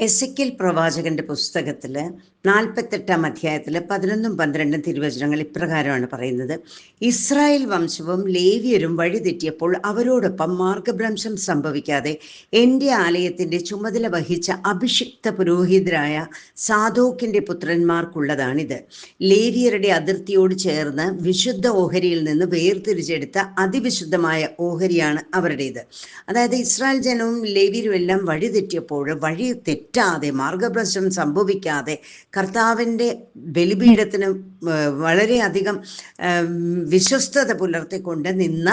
Ezekiel പ്രവാചകന്റെ പുസ്തകത്തിൽ 48 അധ്യായത്തിൽ 11-12 തിരുവചനങ്ങൾ ഇപ്രകാരമാണ് പറയുന്നത്. ഇസ്രായേൽ വംശവും ലേവ്യരും വഴിതെറ്റിയപ്പോൾ അവരോടൊപ്പം മാർഗഭ്രംശം സംഭവിക്കാതെ എൻ്റെ ആലയത്തിൻ്റെ ചുമതല വഹിച്ച അഭിഷിക്ത പുരോഹിതരായ സാദോക്കിൻ്റെ പുത്രന്മാർക്കുള്ളതാണിത്. ലേവ്യരുടെ അതിർത്തിയോട് ചേർന്ന് വിശുദ്ധ ഓഹരിയിൽ നിന്ന് വേർതിരിച്ചെടുത്ത അതിവിശുദ്ധമായ ഓഹരിയാണ് അവരുടേത്. അതായത് ഇസ്രായേൽ ജനവും ലേവ്യരും എല്ലാം വഴിതെറ്റിയപ്പോൾ വഴി തെറ്റാതെ മാർഗഭ്രംശം സംഭവിക്കാതെ കർത്താവിൻ്റെ ബലിപീഠത്തിന് വളരെയധികം വിശ്വസ്തത പുലർത്തിക്കൊണ്ട് നിന്ന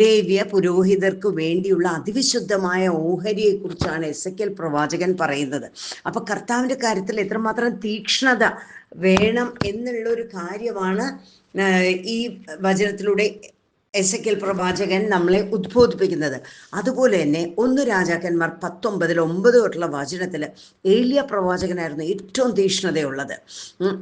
ലേവ്യ പുരോഹിതർക്ക് വേണ്ടിയുള്ള അതിവിശുദ്ധമായ ഓഹരിയെക്കുറിച്ചാണ് എസെക്കിയേൽ പ്രവാചകൻ പറയുന്നത്. അപ്പോൾ കർത്താവിൻ്റെ കാര്യത്തിൽ എത്രമാത്രം തീക്ഷ്ണത വേണം എന്നുള്ളൊരു കാര്യമാണ് ഈ വചനത്തിലൂടെ എസെക്കിയേൽ പ്രവാചകൻ നമ്മളെ ഉദ്ബോധിപ്പിക്കുന്നത്. അതുപോലെ തന്നെ 1 രാജാക്കന്മാർ 19:9 തൊട്ടുള്ള വചനത്തിൽ ഏലിയ പ്രവാചകനായിരുന്നു ഏറ്റവും തീക്ഷ്ണതയുള്ളത്.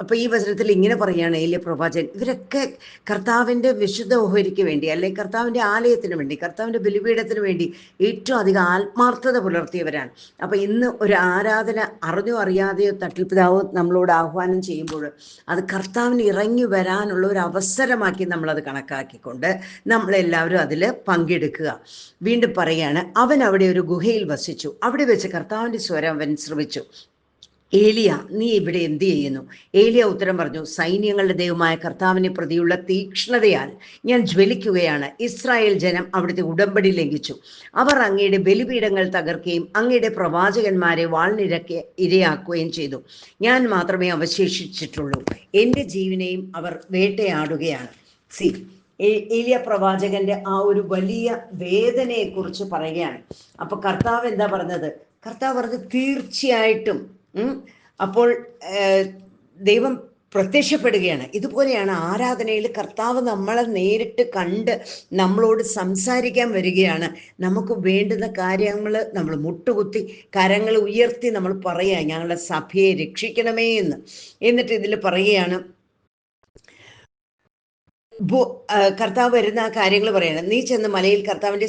അപ്പോൾ ഈ വചനത്തിൽ ഇങ്ങനെ പറയുകയാണ് ഏലിയ പ്രവാചകൻ, ഇവരൊക്കെ കർത്താവിൻ്റെ വിശുദ്ധ ഓഹരിക്ക് വേണ്ടി, അല്ലെങ്കിൽ കർത്താവിൻ്റെ ആലയത്തിന് വേണ്ടി, കർത്താവിൻ്റെ ബലിപീഠത്തിന് വേണ്ടി ഏറ്റവും അധികം ആത്മാർത്ഥത പുലർത്തിയവരാണ്. അപ്പോൾ ഇന്ന് ഒരു ആരാധന അറിഞ്ഞോ അറിയാതെയോ തട്ടിൽപിതാവോ നമ്മളോട് ആഹ്വാനം ചെയ്യുമ്പോൾ അത് കർത്താവിന് ഇറങ്ങി വരാനുള്ള ഒരു അവസരമാക്കി നമ്മളത് കണക്കാക്കിക്കൊണ്ട് നമ്മളെല്ലാവരും അതിൽ പങ്കെടുക്കുക. വീണ്ടും പറയാണ്, അവൻ അവിടെ ഒരു ഗുഹയിൽ വസിച്ചു. അവിടെ വെച്ച് കർത്താവിൻ്റെ സ്വരം അവൻ ശ്രവിച്ചു. ഏലിയ, നീ ഇവിടെ എന്ത് ചെയ്യുന്നു? ഏലിയ ഉത്തരം പറഞ്ഞു, സൈന്യങ്ങളുടെ ദൈവമായ കർത്താവിനെ പ്രതിയുള്ള തീക്ഷ്ണതയാൽ ഞാൻ ജ്വലിക്കുകയാണ്. ഇസ്രായേൽ ജനം അവിടുത്തെ ഉടമ്പടി ലംഘിച്ചു. അവർ അങ്ങയുടെ ബലിപീഠങ്ങൾ തകർക്കുകയും അങ്ങയുടെ പ്രവാചകന്മാരെ വാൾനിരക്കി ഇരയാക്കുകയും ചെയ്തു. ഞാൻ മാത്രമേ അവശേഷിച്ചിട്ടുള്ളൂ. എൻ്റെ ജീവനെയും അവർ വേട്ടയാടുകയാണ്. ഏലിയ പ്രവാചകന്റെ ആ ഒരു വലിയ വേദനയെക്കുറിച്ച് പറയുകയാണ്. അപ്പൊ കർത്താവ് എന്താ പറഞ്ഞത്? കർത്താവ് പറഞ്ഞത് തീർച്ചയായിട്ടും അപ്പോൾ ദൈവം പ്രത്യക്ഷപ്പെടുകയാണ്. ഇതുപോലെയാണ് ആരാധനയിൽ കർത്താവ് നമ്മളെ നേരിട്ട് കണ്ട് നമ്മളോട് സംസാരിക്കാൻ വരികയാണ്. നമുക്ക് വേണ്ടുന്ന കാര്യങ്ങൾ നമ്മൾ മുട്ടുകുത്തി കരങ്ങൾ ഉയർത്തി നമ്മൾ പറയുക, ഞങ്ങളുടെ സഭയെ രക്ഷിക്കണമേ എന്ന്. എന്നിട്ട് ഇതിൽ പറയുകയാണ്, കർത്താവ് വരുന്ന ആ കാര്യങ്ങൾ പറയണം. നീ ചെന്ന് മലയിൽ കർത്താവിൻ്റെ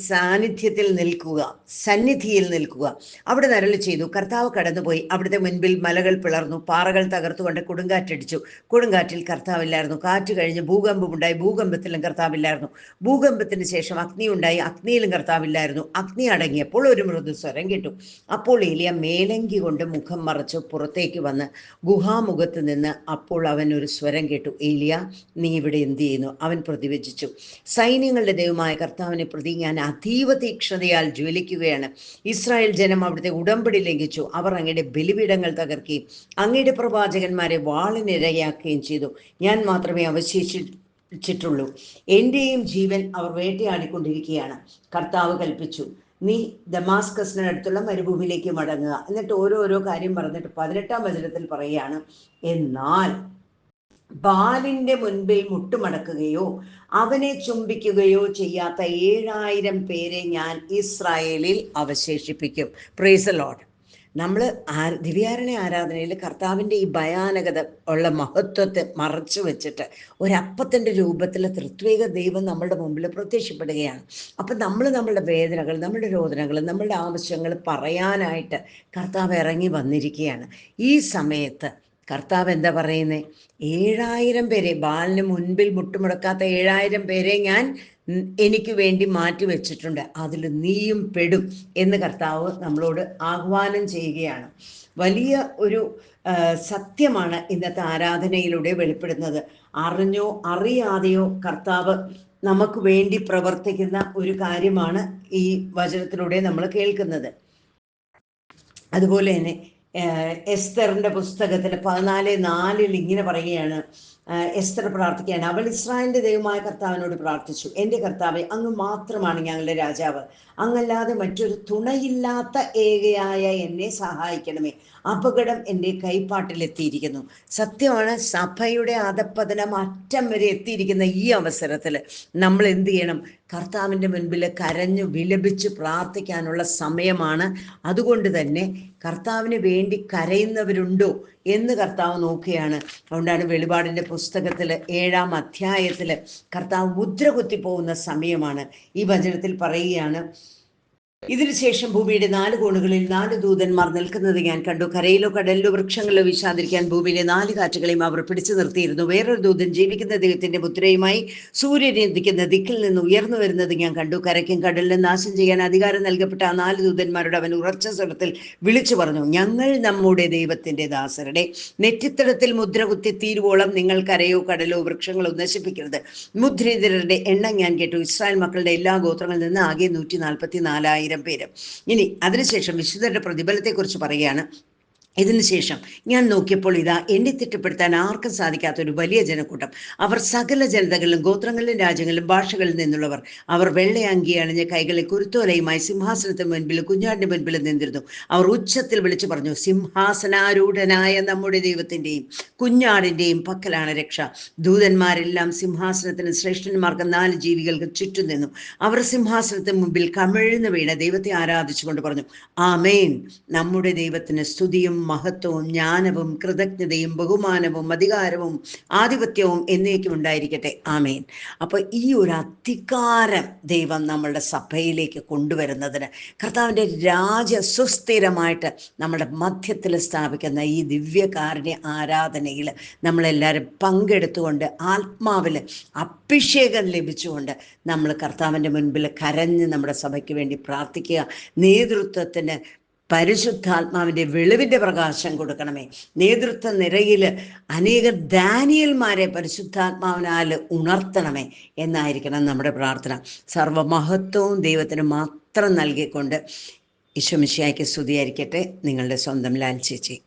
സാന്നിധ്യത്തിൽ നിൽക്കുക, സന്നിധിയിൽ നിൽക്കുക. അവിടെ നരളി ചെയ്തു. കർത്താവ് കടന്നുപോയി. അവിടുത്തെ മുൻപിൽ മലകൾ പിളർന്നു, പാറകൾ തകർത്തുകൊണ്ട് കൊടുങ്കാറ്റടിച്ചു. കൊടുങ്കാറ്റിൽ കർത്താവില്ലായിരുന്നു. കാറ്റ് കഴിഞ്ഞ് ഭൂകമ്പമുണ്ടായി. ഭൂകമ്പത്തിലും കർത്താവില്ലായിരുന്നു. ഭൂകമ്പത്തിന് ശേഷം അഗ്നി ഉണ്ടായി. അഗ്നിയിലും കർത്താവില്ലായിരുന്നു. അഗ്നി അടങ്ങിയപ്പോൾ ഒരു മൃദുസ്വരം കേട്ടു. അപ്പോൾ ഏലിയ മേലങ്കി കൊണ്ട് മുഖം മറച്ച് പുറത്തേക്ക് വന്ന് ഗുഹാമുഖത്ത് നിന്ന് അപ്പോൾ അവൻ ഒരു സ്വരം കേട്ടു, ഏലിയ, നീ ഇവിടെ എന്ത് ചെയ്യുന്നു? അവൻ പ്രതിവചിച്ചു, സൈന്യങ്ങളുടെ ദൈവമായ കർത്താവിനെ പ്രതി ഞാൻ അതീവ തീക്ഷ്ണതയാൽ ജ്വലിക്കുകയാണ്. ഇസ്രായേൽ ജനം അവിടുത്തെ ഉടമ്പടി ലംഘിച്ചു. അവർ അങ്ങയുടെ ബലിപീഠങ്ങൾ തകർക്കുകയും അങ്ങയുടെ പ്രവാചകന്മാരെ വാളിനിരയാക്കുകയും ചെയ്തു. ഞാൻ മാത്രമേ അവശേഷിച്ചിട്ടുള്ളൂ. എൻ്റെയും ജീവൻ അവർ വേട്ടയാടിക്കൊണ്ടിരിക്കുകയാണ്. കർത്താവ് കൽപ്പിച്ചു, നീ ദമാസ്കസിനടുത്തുള്ള മരുഭൂമിയിലേക്ക് മടങ്ങുക. എന്നിട്ട് ഓരോരോ കാര്യം പറഞ്ഞിട്ട് 18-ാം വചനത്തിൽ പറയുകയാണ്, എന്നാൽ ബാലിന്റെ മുൻപിൽ മുട്ടുമടക്കുകയോ അവനെ ചുംബിക്കുകയോ ചെയ്യാത്ത 7000 പേരെ ഞാൻ ഇസ്രായേലിൽ അവശേഷിപ്പിക്കും. Praise the Lord. നമ്മൾ ദിവ്യാരണ ആരാധനയിൽ കർത്താവിൻ്റെ ഈ ഭയാനകത ഉള്ള മഹത്വത്തെ മറച്ചു വെച്ചിട്ട് ഒരപ്പത്തിൻ്റെ രൂപത്തിൽ ത്രിത്വേക ദൈവം നമ്മളുടെ മുമ്പിൽ പ്രത്യക്ഷപ്പെടുകയാണ്. അപ്പം നമ്മളുടെ വേദനകൾ, നമ്മുടെ രോദനകൾ, നമ്മളുടെ ആവശ്യങ്ങൾ പറയാനായിട്ട് കർത്താവ് ഇറങ്ങി വന്നിരിക്കുകയാണ്. ഈ സമയത്ത് കർത്താവ് എന്താ പറയുന്നത്? 7000 പേരെ, ബാലിന് മുൻപിൽ മുട്ടുമുടക്കാത്ത 7000 പേരെ ഞാൻ എനിക്ക് വേണ്ടി മാറ്റി വെച്ചിട്ടുണ്ട്. അതിൽ നീയും പെടും എന്ന് കർത്താവ് നമ്മളോട് ആഹ്വാനം ചെയ്യുകയാണ്. വലിയ ഒരു സത്യമാണ് ഇന്നത്തെ ആരാധനയിലൂടെ വെളിപ്പെടുന്നത്. അറിഞ്ഞോ അറിയാതെയോ കർത്താവ് നമുക്ക് വേണ്ടി പ്രവർത്തിക്കുന്ന ഒരു കാര്യമാണ് ഈ വചനത്തിലൂടെ നമ്മൾ കേൾക്കുന്നത്. അതുപോലെ തന്നെ എസ്തറിന്റെ പുസ്തകത്തിൽ 14:4 ഇങ്ങനെ പറയുകയാണ്, എസ്തർ പ്രാർത്ഥിക്കുകയാണ്. അവൾ ഇസ്രായേലിന്റെ ദൈവമായ കർത്താവിനോട് പ്രാർത്ഥിച്ചു, എൻ്റെ കർത്താവേ, അങ്ങ് മാത്രമാണ് ഞങ്ങളുടെ രാജാവ്. അങ്ങല്ലാതെ മറ്റൊരു തുണയില്ലാത്ത ഏകയായ എന്നെ സഹായിക്കണമേ. അപകടം എൻ്റെ കൈപ്പാട്ടിലെത്തിയിരിക്കുന്നു. സത്യമാണ്, സഭയുടെ അധപ്പതനം അറ്റം വരെ എത്തിയിരിക്കുന്ന ഈ അവസരത്തിൽ നമ്മൾ എന്ത് ചെയ്യണം? കർത്താവിൻ്റെ മുൻപിൽ കരഞ്ഞു വിലപിച്ച് പ്രാർത്ഥിക്കാനുള്ള സമയമാണ്. അതുകൊണ്ട് തന്നെ കർത്താവിന് വേണ്ടി കരയുന്നവരുണ്ടോ എന്ന് കർത്താവ് നോക്കുകയാണ്. അതുകൊണ്ടാണ് വെളിപാടിൻ്റെ പുസ്തകത്തിൽ 7-ാം അധ്യായത്തിൽ കർത്താവ് മുദ്ര കുത്തിപ്പോകുന്ന സമയമാണ്. ഈ വചനത്തിൽ പറയുകയാണ്, ഇതിനുശേഷം ഭൂമിയുടെ 4 കോണുകളിൽ 4 ദൂതന്മാർ നിൽക്കുന്നത് ഞാൻ കണ്ടു. കരയിലോ കടലിലോ വൃക്ഷങ്ങളിലോ വീശാതിരിക്കാൻ ഭൂമിയിലെ 4 കാറ്റുകളെയും അവർ പിടിച്ചു നിർത്തിയിരുന്നു. വേറൊരു ദൂതൻ ജീവിക്കുന്ന ദൈവത്തിന്റെ മുദ്രയുമായി സൂര്യൻ ഉദിക്കുന്ന ദിക്കിൽ നിന്ന് ഉയർന്നു വരുന്നത് ഞാൻ കണ്ടു. കരയ്ക്കും കടലിനും നാശം ചെയ്യാൻ അധികാരം നൽകപ്പെട്ട ആ 4 ദൂതന്മാരോട് അവൻ ഉറച്ച സ്വരത്തിൽ വിളിച്ചു പറഞ്ഞു, ഞങ്ങൾ നമ്മുടെ ദൈവത്തിന്റെ ദാസരുടെ നെറ്റിത്തടത്തിൽ മുദ്ര കുത്തി തീരുവോളം നിങ്ങൾ കരയോ കടലോ വൃക്ഷങ്ങളോ നശിപ്പിക്കരുത്. മുദ്രിതരുടെ എണ്ണം ഞാൻ കേട്ടു. ഇസ്രായേൽ മക്കളുടെ എല്ലാ ഗോത്രങ്ങളിൽ നിന്ന് ആകെ 144,000 പേര്. ഇനി അതിനുശേഷം വിശുദ്ധരുടെ പ്രതിഫലത്തെക്കുറിച്ച് പറയുകയാണ്. ഇതിനുശേഷം ഞാൻ നോക്കിയപ്പോൾ ഇതാ എണ്ണി തിട്ടപ്പെടുത്താൻ ആർക്കും സാധിക്കാത്ത ഒരു വലിയ ജനക്കൂട്ടം. അവർ സകല ജനതകളിലും ഗോത്രങ്ങളിലും രാജ്യങ്ങളിലും ഭാഷകളിൽ നിന്നുള്ളവർ. അവർ വെള്ളയങ്കി അണിഞ്ഞ് കൈകളിൽ കുരുത്തോലയുമായി സിംഹാസനത്തിന് മുൻപിലും കുഞ്ഞാടിന്റെ മുൻപിലും നിന്നിരുന്നു. അവർ ഉച്ചത്തിൽ വിളിച്ചു പറഞ്ഞു, സിംഹാസനാരൂഢനായ നമ്മുടെ ദൈവത്തിന്റെയും കുഞ്ഞാടിന്റെയും പക്കലാണ് രക്ഷ. ദൂതന്മാരെല്ലാം സിംഹാസനത്തിന് ശ്രേഷ്ഠന്മാർക്ക് 4 ജീവികൾക്ക് ചുറ്റും നിന്നു. അവർ സിംഹാസനത്തിന് മുമ്പിൽ കമിഴ്ന്നു വീണ് ദൈവത്തെ ആരാധിച്ചുകൊണ്ട് പറഞ്ഞു, ആമേൻ. നമ്മുടെ ദൈവത്തിന് സ്തുതിയും മഹത്വവും ജ്ഞാനവും കൃതജ്ഞതയും ബഹുമാനവും അധികാരവും ആധിപത്യവും എന്നേക്കും ഉണ്ടായിരിക്കട്ടെ, ആമേൻ. അപ്പൊ ഈ ഒരു അധികാരം ദൈവം നമ്മളുടെ സഭയിലേക്ക് കൊണ്ടുവരുന്നതിന്, കർത്താവിൻ്റെ രാജ്യ സുസ്ഥിരമായിട്ട് നമ്മുടെ മധ്യത്തിൽ സ്ഥാപിക്കുന്ന ഈ ദിവ്യകാരുണ്യ ആരാധനയിൽ നമ്മളെല്ലാവരും പങ്കെടുത്തുകൊണ്ട് ആത്മാവിൽ അഭിഷേകം ലഭിച്ചുകൊണ്ട് നമ്മൾ കർത്താവിൻ്റെ മുൻപിൽ കരഞ്ഞ് നമ്മുടെ സഭയ്ക്ക് വേണ്ടി പ്രാർത്ഥിക്കുക. നേതൃത്വത്തിന് പരിശുദ്ധാത്മാവിൻ്റെ വെളിവിൻ്റെ പ്രകാശം കൊടുക്കണമേ. നേതൃത്വ നിരയിൽ അനേക ദാനിയൽമാരെ പരിശുദ്ധാത്മാവിനാൽ ഉണർത്തണമേ എന്നായിരിക്കണം നമ്മുടെ പ്രാർത്ഥന. സർവമഹത്വവും ദൈവത്തിന് മാത്രം നൽകിക്കൊണ്ട് ഈശോ മിശിഹായ്ക്ക് സ്തുതിയായിരിക്കട്ടെ. നിങ്ങളുടെ സ്വന്തം ലാൽ ചേച്ചി.